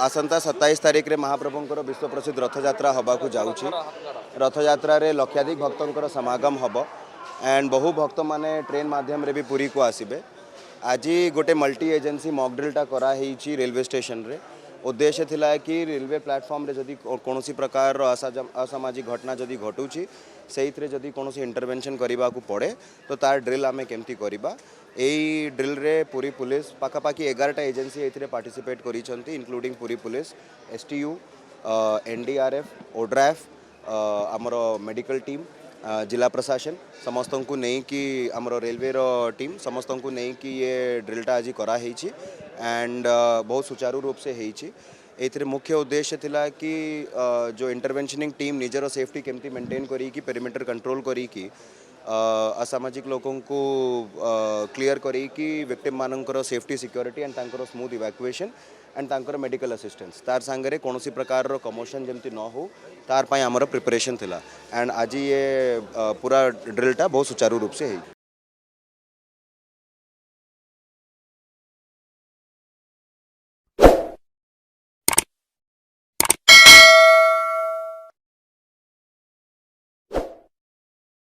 आसंता 27 तारीख रे महाप्रभुंकर विश्व प्रसिद्ध रथयात्रा हवा को जाऊँगी। रथयात्रा रे लक्षाधिक भक्तों समागम हम एंड बहु भक्त माने ट्रेन माध्यम रे भी पुरी को आसबे। आज गोटे मल्टी एजेंसी मॉक ड्रिलटा कराई रेलवे स्टेशन रे। उद्देश्य थिला कि रेलवे प्लेटफॉर्म रे जदि कौन प्रकार असामाजिक घटना जदि घटुची से जदि कौन इंटरवेंशन करने को पड़े तो तार ड्रिल आम केमती करवा। यही ड्रिल रे पूरी पुलिस पाखापाखि 11टा एजेंसी ए पार्टिसिपेट करी इंक्लूडिंग पूरी पुलिस STU NDRF ओड्राफ आमर मेडिकल टीम जिला प्रशासन समस्त को नहीं कि आमर रेलवे टीम समस्त को नहीं कि ये ड्रिलटा आज कराई एंड बहुत सुचारू रूप से होती। एथिरे मुख्य उद्देश्य थिला कि जो इंटरवेंशनिंग टीम निजर सेफ्टी केमती मेंटेन करी कि पेरीमीटर कंट्रोल करी कि असामाजिक लोकों को क्लियर करी कि विक्टिम मानकर सेफ्टी सिक्योरिटी एंड तांकर स्मूथ इवैक्यूएशन एंड तांकर मेडिकल असिस्टेंस तार सांगरे कौन प्रकार कमोशन जमती न हो तार पाई आमर प्रिपरेशन थिला एंड आज ये पूरा ड्रिलटा बहुत सुचारू रूप से है।